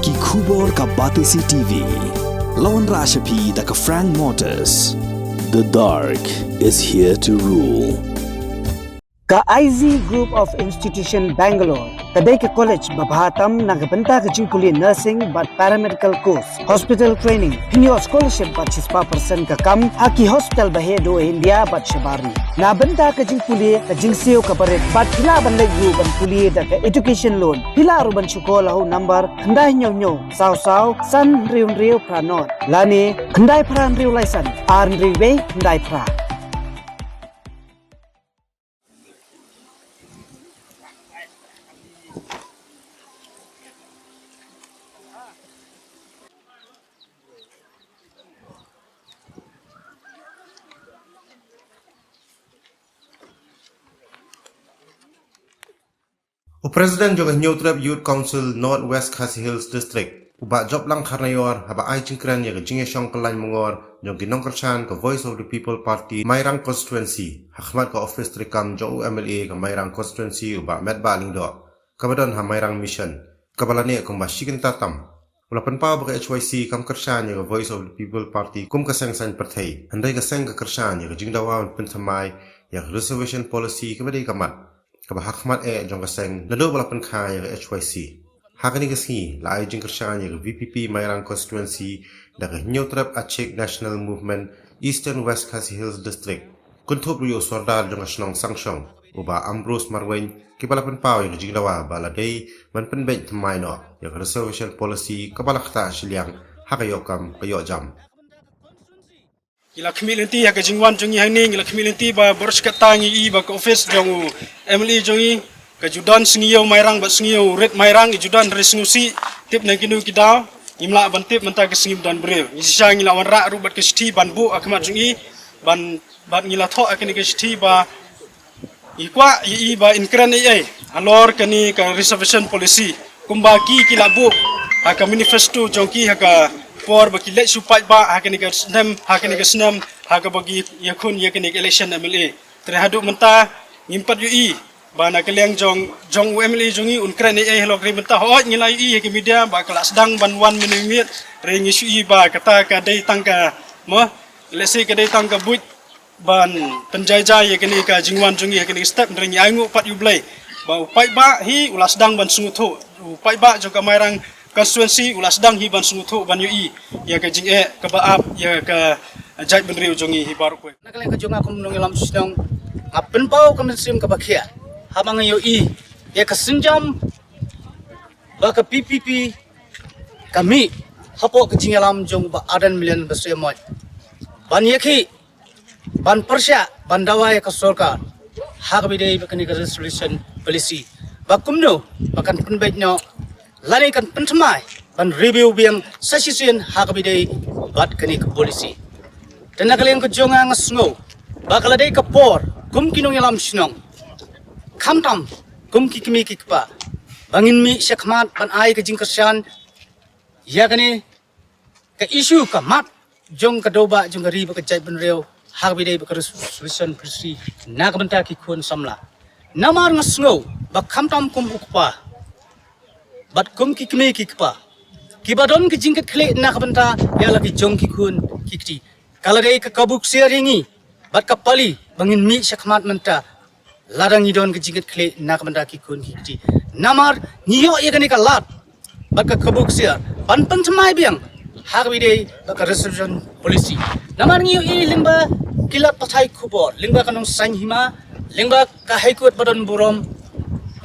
Ki Khubor ka Batisi TV. Lawan Rashapi da ka Frank Motors. The dark is here to rule. Ka IZ Group of Institution Bangalore, kadai ke college babhatam nagabanta ke jingkuli nursing but paramedical course, hospital training, pinyo scholarship but 6% ka kam, haki hospital bahedo India but shabari. Na banta ke jingkuli ka jingsio ka baret but pila ban legu ban kuli da ka education loan, pila ru ban syukola ho number, kandai nyo saw san riu pranot, lani kandai pran riu laisan, ar riu be kandai pra. President juga Newtrap Youth Council North West Khasi Hills District. Ubak job lang karnayor haba ai jingkran ya jinge syong kelai mengor jong ginong kerchan ke Voice of the People Party Mairang Constituency hakmat ke Office Trikam jo MLA ke Mairang Constituency ubak Medba Lingdo kabadan ha Mairang Mission kabalane ke Mashikin Tatam ulapan pa baka HYC kam kerchan ya ke Voice of the People Party kum kaseng san partai handai kaseng ke kerchan ya ke jingdawa pentamai ya reservation policy kabadai kamat kaba hakmat jong kaseng nado balapan kaya ke HYC hakani kasi la jing kerjaan ya VPP Mairang Constituency daga Newtrap Achek National Movement Eastern West Khasi Hills District kuntup rio sordal jong asnong sangshong uba Ambrose Marwen kibalapan pao ya jing dawa baladei man penbet tamai no ya reservation policy kabalakta shiliang hakayokam kayo jam ila community ya kajingwan jongi hangning ila community ba boros katangi ba ka office jong MLA jongi ka judan singiyo Mairang ba singiyo red Mairang judan resnusi tip na kinu kidaw imla ban tip menta ka singim dan brew isya ngila wanra rubat ka sti ban bu akmat jongi ban ngila tho akini ka sti ba ikwa ba inkran ai alor kani ka reservation policy kumbaki kilabu ka manifesto jongi ka por bagi let supai ba hakani ka senam haka bagi yakun yakani election MLA terhadap menta ngimpat UI bana kaliang jong MLA jongi unkran ai helok ri menta ho ngilai UI ke media ba kelas sedang ban 1 minit ring UI ba kata ka dai tangka mo lesi ka dai tangka but ban penjajah yakani ka jingwan jongi yakani step ring aingu pat yublai ba upai ba hi ulas sedang ban sungutho upai ba jong ka Mairang Constituency ulas sedang hiban sungutho ban UI ya ka jing ka baap ya ka jai benriu jongi hibar ko nakale ka jonga kum nong ilam sidong apen pau kam sim ka bakhia habang UI ya ka sinjam ba ka PPP kami hapo ka jing ilam jong ba adan million basre moj ban yakhi ban persya ban dawa ya ka sorkar hak bidai ba kani ka resolution policy ba kumno bakan penbait no lani kan pentemai ban review biang session hakabidai bat kani ke polisi dan nakalian ke jonga ngasngo bakal dai ke por kum kinong yalam sinong kamtam kum kikimi kikpa bangin mi syakmat ban ai ke jingkersan ya kani ke isu ka mat jong ka doba jong ri ba ke jai benreu hakabidai ba ke resolution polisi nakabenta ki kun samla namar ngasngo ba kamtam kum ukpa bat kum kikme kikpa kibadon ki jingkat khle nak banta ya lagi jong kikun kikti kala dei ka kabuk siaringi bat kapali bangin mi syakmat menta ladang idon ki jingkat khle nak banta kikun kikti namar niyo ya kani ka lat bat ka kabuk sia pan semai biang hak bidei ka resolution policy namar niyo i lingba kilat pathai khubor lingba kanong sain hima lingba ka haikut badon burom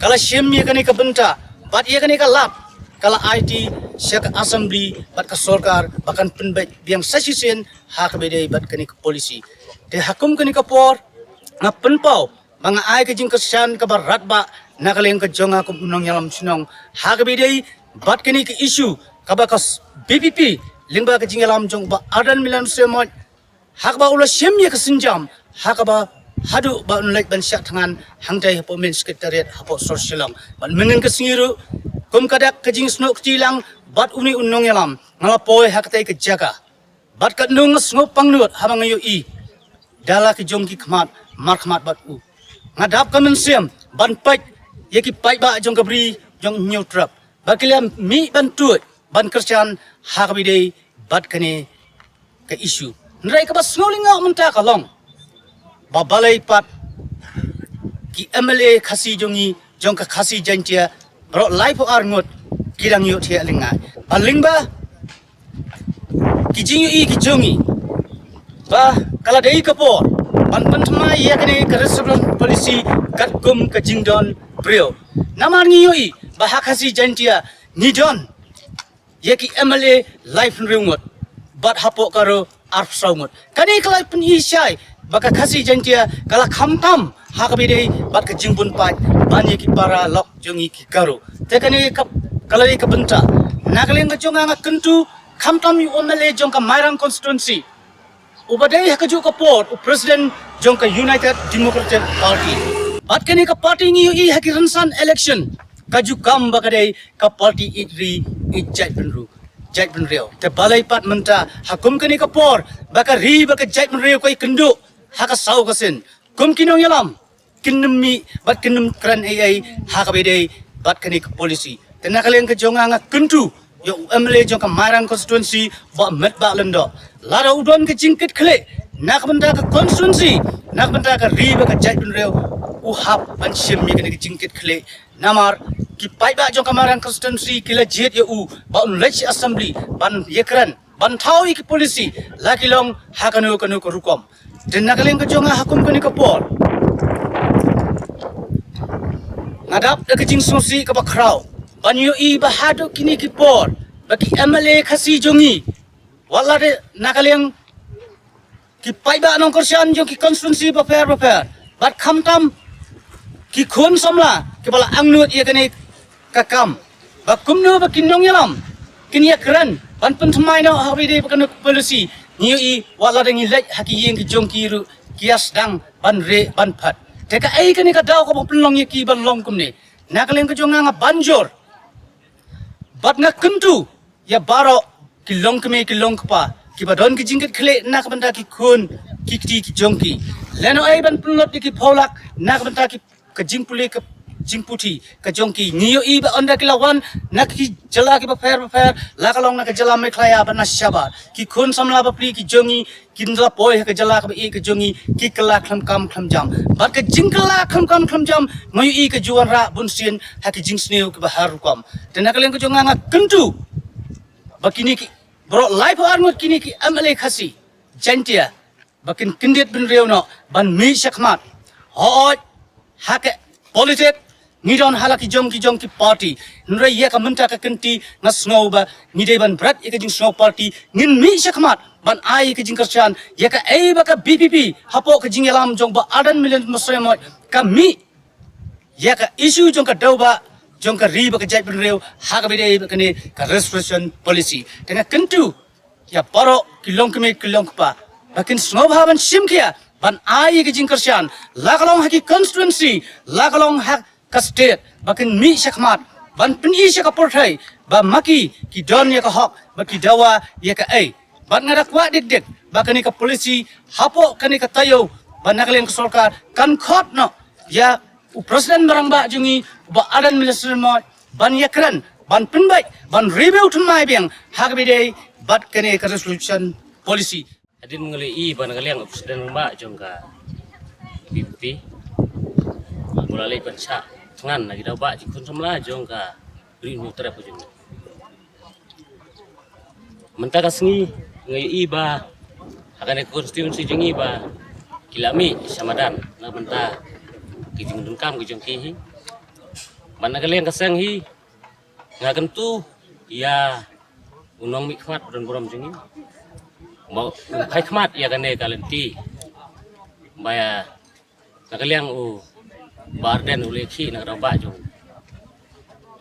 kala syem ya kani ka banta bat ia kani kalap kala IT syak assembly bat ka sorkar bahkan penbait biang session hak bedai bat kani ke polisi de hakum kani ka por ngap penpau mga ai ka jing kesan ka barat ba nakaleng ka jonga kum unong yalam sinong hak bedai bat kani ke isu ka ba kas BPP lingba ka jing yalam jong ba adan milan semot hak ba ulah syem ya kesenjam hak ba hadu ba unlek ban syak tangan hangdai hapo min sekretariat hapo sosialang ban mengen kesingiru kum kadak kejing snok kecilang bat uni unong yalam ngalapoy haktai ke jaga bat kat nung snop pangnut habang UI dala ke jong ki khmat mar khmat bat u ngadap kamen siam ban pai yaki pai ba jong kabri jong Newtrap bakilam mi ban tuat ban kerjaan hakabide bat kene ke isu nrai ka bas ngolinga menta kalong babalai pat ki MLA khasi jongi jongka khasi jantia bro life arngot kirang yo thia linga balingba ki jingu I ki jongi ba kala dei kapor ban thma ya kene ka responsible policy kat gum ka jingdon brio namar ngi yo I ba khasi jantia nidon ye ki MLA life ringot bat hapo karo arf saungot kani kalai pun ishai baka khasi jantia kala khamtam hakabide bat ka jingbun pai banyi ki para lok jongi ki karo tekani kap kalai ka benta nagaleng ka jonga nga kentu khamtam yu MLA jongka Mairang constituency ubadai hakaju ka port u president jongka United Democratic Party bat kani ka party ngi I hakiransan election kaju kam bakadai ka party idri ijat benru jait benreo te balai pat menta hakum kani ka por baka ri baka jait benreo koi kendu haka sau kasin kum kinong yalam kinemi bat kinem kran ai hakabede bat kani ka polisi te nakaleng ka jonga nga kentu yo MLA jong ka Mairang constituency ba met ba lendo lara udon ka jingkit khle nak benda ka constituency nak benda ka ri baka jait benreo u hap ban sim mi kani ka jingkit khle namar ki pai ba jong ka Mairang constituency kila jet yo u ba lech assembly ban yekran ban thau ki polisi laki long hakanu kanu ko rukom den nakaleng ka jonga hakum kani ka por ngadap de kajing susi ka ba kraw ban yo I ba hado kini ki por baki MLA khasi jongi wala de nakaleng ki pai ba nong korsian jong ki constituency ba fair bat khamtam ki khon samla ki bala angnut ye kani kakam ba kumno ba kinong yalam kinia kran ban pun thmai no habide ba kan policy niu I wala dengi lek haki yeng ki jong ki ru kias dang ban re ban phat teka ai kani ka daw ko plong ye ki ban long kumne nakaleng ka jonga nga banjor bat nga kentu ya baro ki long kme ki long pa ki badon ki jingket khle nak banda ki khun ki jongki leno ai ban plot ki pholak nak banda ki ka jingpuli ka jingputi ka jongki niyo I ba onda kilawan nak ki jala ki ba fair la kalong nak jala me khlaya ba na shaba ki khun samla ba pri ki jongi kindla poi ka jala ka I ka jongi ki kala kham kam jam ba ka jingkala kham kam jam mayu I ka juan ra bunsin ha ki jingsneu ki ba harukom tenakaleng ka jonga nga kentu bakini ki bro life armut kini ki MLA khasi jantia bakin kindet bin reuno ban mi shakmat ho hake politik ngidon halaki jong ki party nra ya ka menta ka kenti ngasngau ba ngidai ban brat ya ka jing snow party ngin mi shakmat ban ai ka jing kersan ya ka ai ba ka BPP hapo ka jing yalam jong ba adan million muslim ka mi ya ka issue jong ka dauba jong ka ri ba ka jai bin reu ha ka bidai ba kane ka restoration policy tengah kentu ya paro kilong pa bakin snow ban simkia ban ai ka jing kersan lakalong haki constituency lakalong hak ka state bakin mi shakmat ban peni shaka porthai ba maki ki don ya ka hok ba ki dawa ya ka ai ban ngada kwa dik bakan ka polisi hapo kani ka tayo ban nakaleng ka sarkar kan khot no ya u president barang ba jungi ba adan minister mo ban yakran ban penbai ban review thmai beng hak bidai bat kani ka resolution policy adin ngeli I ban nakaleng presiden ba jongka BPP mulai pensa ngan lagi dah bak jikun semula jong ka beri nutra pujung mentaka sengi ngai iba akan konstitusi jengi ba kilami samadan na menta kijing dungkam kijong ki mana kalian kasang hi ngakan tu ya unong mi khmat dan borom jengi mau khai khmat ya kane kalenti baya nakaliang u barden ule khi nak rabak jong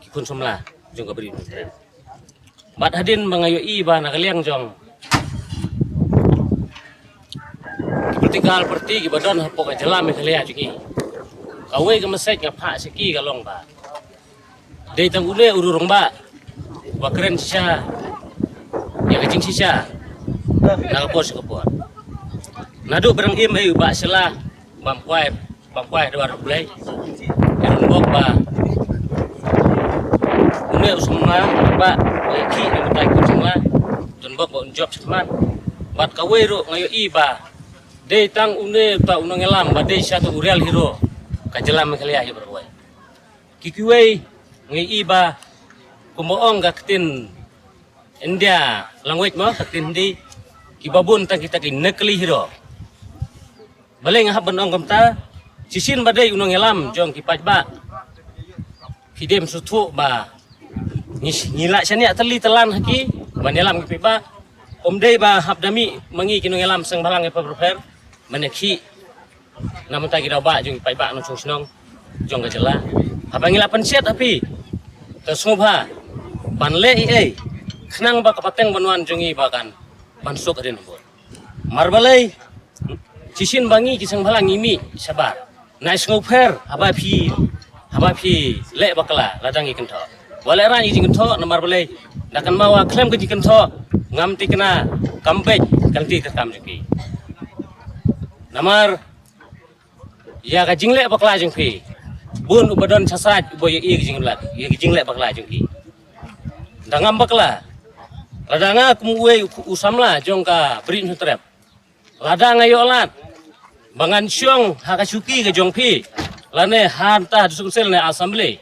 kikun somla jong ka beri nutra bat hadin mangayo I ba nakaliang jong vertikal perti ki badon hapo ka jala me khalia jingi kawe ka mesej ka pha siki ka long ba dei tang ule ururong ba wa keren sha ya ka jing sha na ka pos ka po nadu berang im ai ba sela bangkwai dua bulai erun bok ba une usumna ba ki na tay ko singla don bok bon job seman bat kawai ro ngayo iba de tang une ta unang elam ba de satu real hero kajelam kali ayo berwai kikiwei ngai iba kumoong gatin India language mo katin di kibabun ta kita ki nekli hero baleng hab benong kamta sisin badai unang elam jong ki pajba hidem sutu ba ngila sania teli telan haki banelam ki ba omdei ba habdami mangi kinong elam sang balang e paper meneki namun tak kira ba jong pai ba no snong jong gajela abangila pensiat api tersubha panle ei khnang ba kapateng banwan jongi bakan bansuk adin bo marbalai cisin bangi kisang balang imi sabar nais ngoper abapi le bakala ladang ikan tho wala ran ikan tho na marbalai nakan mawa klem ke ikan tho ngamti kena kampej kanti kam joki namar ya ka jingle bakla jengki bun ubadon sasaj boy i jinglat ya jingle bakla jengki dangam bakla ladanga kumwe usamla jongka brin hutrep ladang ayo lat bangan syong hakasuki ke jongpi lane hanta dusungsel ne assembly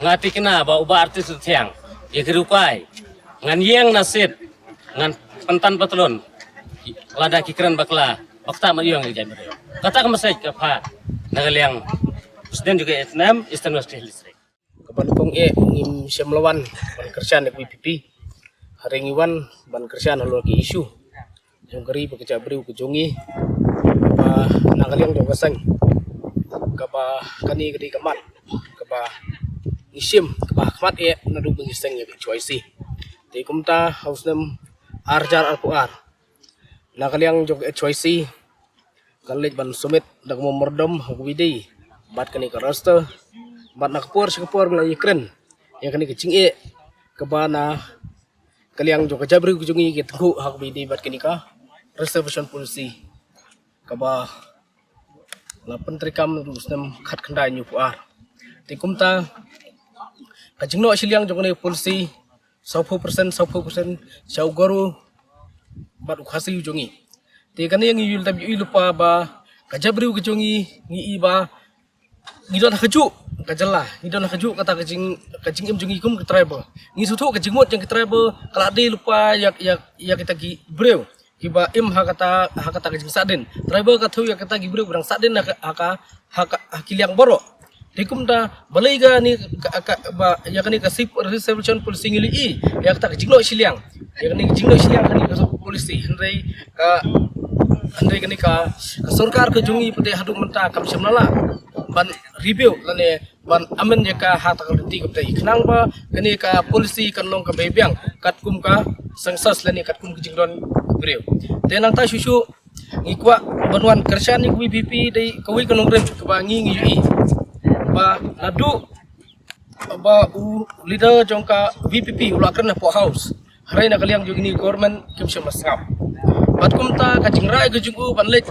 ngati kena ba uba artis tiang ya kerukai ngan yeng nasit ngan pentan patlon lada kikran bakla waktu mayong yang jadi kata kemasai kepa nagaliang presiden juga Vietnam Eastern West District kepanukong ngim siya melawan ban kerjaan di PPP hari ngiwan ban kerjaan lalu lagi isu yang keri pekerja beriu kejongi kapa nagaliang jong kasang kapa kani kedi kamat kapa isim kapa kamat nadu pengiseng ya choice di kumta haus nem arjar alpuar nagaliang jong choice kalit ban sumit dag mo mordom hagwidi bat kani ka roster bat nakapor sikapor la ikren ya kani kicing kabana kaliang jo kajabri kujungi kitgu hagwidi bat kani ka reservation policy kaba la pentrikam rusnem khat khandai nyu puar tikumta kajingno siliang jo kani policy 100% sau goro bat ukhasi jungi te kan yang yul tab yul pa ba kajabriu kejongi ngi iba ngidon haju kajalla ngidon haju kata kajing em jungi kum ke tribe ngi sutu kajing mot yang ke tribe kala de lupa ya kita gi breu kiba em hakata kajing saden tribe ka thu ya kita gi breu berang saden haka kiliang boro dikum da balaiga ni ba ya kan kasip reservation policy ngili i ya kata kajingno siliang ya kan kajingno siliang kan polisi andai kani ka sarkar ke jungi pete hadu menta kam semlala ban review lane ban amen ya ka hata ka ti ke iknang ba kani ka polisi kan long ka bebyang katkum ka sangsas lane katkum ke jingdon breu tenang ta susu ngikwa banwan kerjaan ni VPP dei kawi kanong rem ka bangi ngi ba ladu ba leader jongka VPP ulakran na po house haray na kaliang jogini government kim siya masngap bat kumta kajing rai kajungu banlet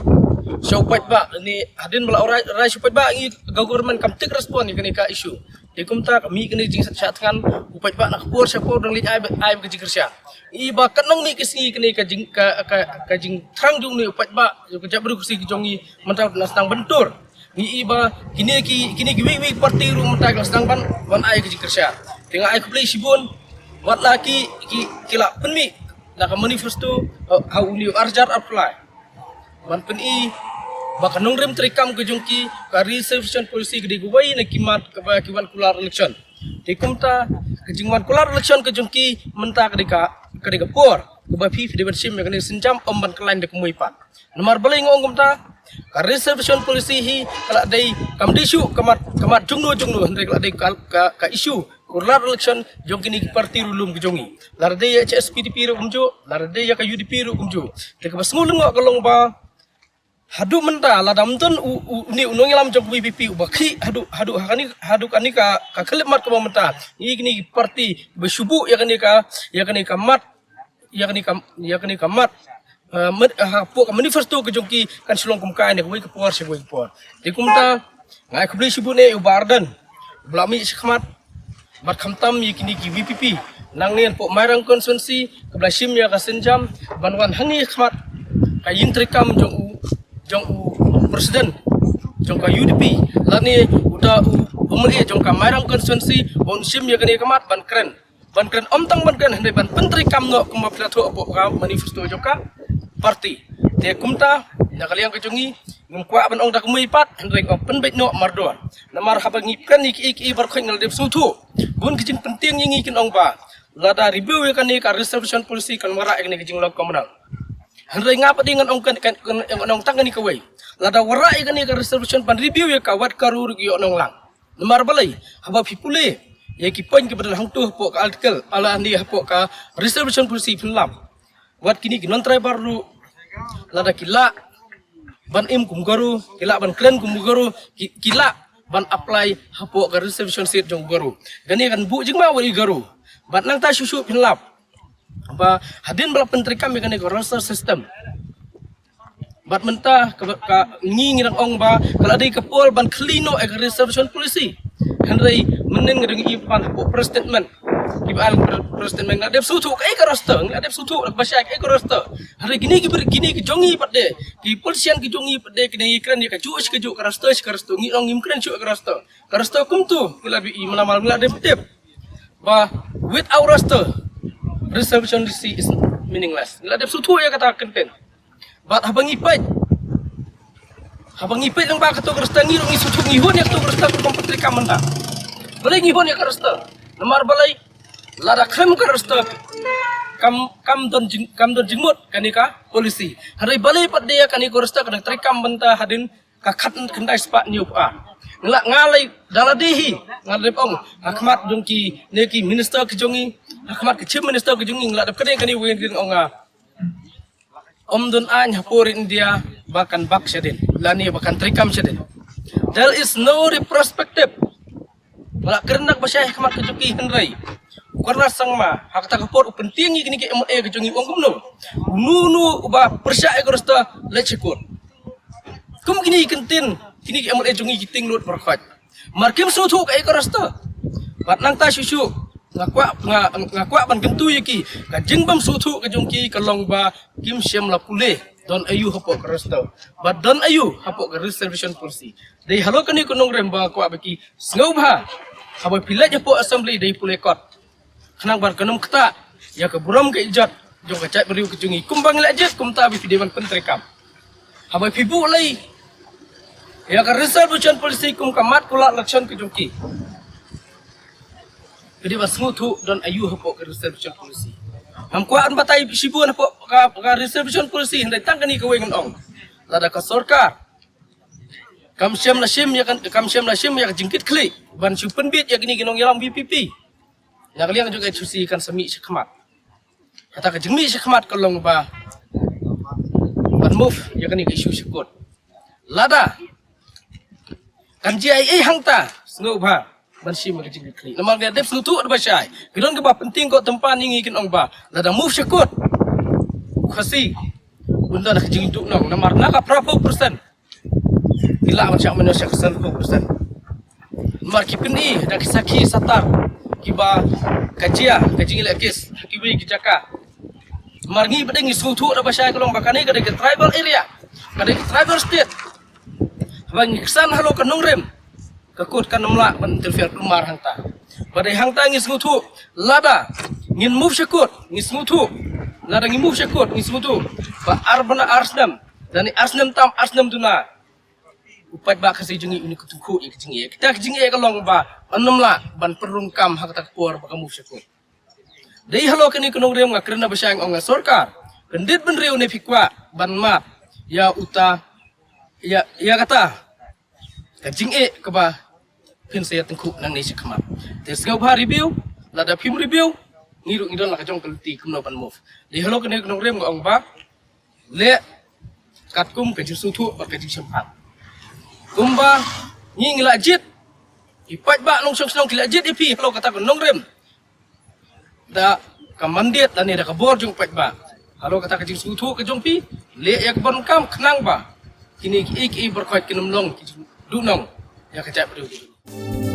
syaupat ba ni hadin bala rai syaupat ba ngi government kam tik respon ni kani ka issue di kumta kami kani jing satkan upat ba nakapor siya po dang lit ay kajing kerja iba kanong ni kisngi kani kajing trang jung ni upat ba yo kajabru kusi jongi mental nasang bentur ni iba kini wi parti ru mental nasang ban ay kajing kerja tengah ay kubli sibun wat laki kila penmi naka manifesto hauli arjar apply ban peni baka nong rem trikam ke jongki ka reservation policy gede guwai na kimat ka ba kiwan kular election dikumta ke jingwan kular election ke jongki menta kadika por ke ba fi de sim ya kani senjam omban kelain de kumuipat nomor balai ngong kumta ka reservation policy hi kala dai kam disu kamat jungno andre kala dai ka issue kular election jong kini parti rulum kejongi larde ya CSPDP ru kumjo larde ya ka UDP ru kumjo te ka basngulung kalong ba hadu menta ladam ton ni unong lam jong VPP ubaki hadu kani ka kelip mat ka menta ini parti besubu ya kani kamat po ka manifesto ke jongki kan sulong kumkai ne ka por se por te kumta ngai kubli subu ne ubardan blami sikmat bat khamtam yikini ki VPP nang nian po Mairang konstituensi kebelah sim ya kasenjam banwan hani khmat ka yintrikam jong u presiden jong ka UDP lani uda umri jong ka Mairang konstituensi bon sim ya kani khmat ban kren omtang ban kren hande ban pentri kam no kuma plato po ka manifesto jong ka parti te kumta nakaliang kejongi ngumkwa ban ong dak mui pat hande ko penbet no mardo namar habangi kan ik bar khoing nal dep sutu bun kijing penting yingi kin ong ba lada review ya kani ka reservation policy kan mara ek ni kijing lok komunal hande ngapa dengan ong kan ong tangan ni kawai lada wara ya kani ka reservation pan review ya ka wat karur gi onong lang namar balai haba pipule ya ki poin ke badal hang tu po ka artikel ala andi po ka reservation policy film wat kini non driver lu lada kila ban im kum garu kila ban klen kum garu kila ban apply hapo ka reservation seat jong garu gani kan bu jing ma wari garu bat nang ta susu pinlap ba hadin bala pentri kami gani ko roster system bat menta ka ngi nang ong ba kala dei ka pol ban klino e reservation policy henry menen ngering ipan hapo statement ibal statement ngadep sutu kai ka roster ngadep sutu basya kai ka roster hari gini ki jongi pade ki polisian ki jongi pade kini ikran ka ju ka roster ngi ong imkran ju ka roster kum tu ilabi manamal ngadep tip ba without roster reservation is meaningless ngadep sutu ya kata content bat habang ipait lang ba ka to roster ngi ong sutu ngi hon ya to roster ko kompetri kamanda balai ngi hon ya ka roster namar balai lada krem ka roster kam don jingmut kanika polisi hari balai pat dia kanika roster kana trikam benta hadin ka khat kendai spa niup ngelak ngalai daladihi ngadep ong hakmat dongki neki minister kejongi hakmat ke chief minister kejongi ngelak dep kani wen ong don an haporin dia bahkan bak syadin lani bahkan trikam syadin there is no retrospective wala kerenak basya hakmat kejongi henrai karena sangma hak tak kapor penting ini ke MA ke jongi wong kumno nunu ba persya e rosta lechekor kum kini kentin kini ke MA jongi kiting lut berkhat markim sutu ke rosta bat nang ta susu ngakwa ban gentu yiki ka jingbam sutu ke jongki kalong ba kim syam la pule don ayu hapo ke rosta bat don ayu hapo ke reservation policy dei halo kani kunong remba kwa baki ngau ba haboy pilat hapo assembly dei pule kot kenang bar kenum kata ya ke buram ke ijat jong kacak beriu kejungi kumbang lajit kumta bi dewan pentrekam habai pibu lai ya ke reservation policy kum kamat kula laksan kejungki jadi wasmutu dan ayu hapo ke reservation policy ham kuan batai sibu hapo ka reservation policy hendai tangkani ke wengen ong lada ka sarkar kam syam la sim ya jingkit klik ban supen bit ya gini ginong yalang BPP nakaliang juga cuci kan semi sekmat kata ke jemi sekmat kalong ba ban move ya kan isu sekut lada kan JIA hangta snow ba ban sim ke jingkit klik namal dia dep sutu ba syai gidon ke ba penting kok tempan ingin ong ba lada move sekut khasi bunda nak jingkit nong namar naka berapa persen gila macam manusia kesan 10% namar kipini dak saki satar kiba kajia kajing lekis kibi kijaka margi bedeng isutu da basya kalong bakani kada ke tribal area kada ke tribal state bang kesan halo kanong rem kakut kan namla ban interfere kumar hangta badai hangta ngisutu lada ngin move syakut ngisutu lada ngin move syakut ngisutu ba arbana arsnam dan arsnam tam arsnam tuna upat ba kasi jungi ini kutuku ikjingi kita kijingi kalong ba anamla ban perungkam hak tak puar ba kamu syakut dei halo kini kunong rem nga kerna basyang ong sarkar kendit ben reu ne fikwa ban ma ya uta ya kata kijingi ke ba pin saya tengku nang ni sekma tes ngau ba review lada pim review ngiru idon la kajong kelti kumno ban move dei halo kini kunong rem ong ba le katkum ke jusutu ba ke jishampat kumba nying lajit ipat ba nong song lajit ipi kalau kata nong rem da kamandit dan da kabor jong pat ba kalau kata kajing sutu ke jong pi le ya kabon kam kenang ba kini ik berkait kinum long dunong ya kacak berdua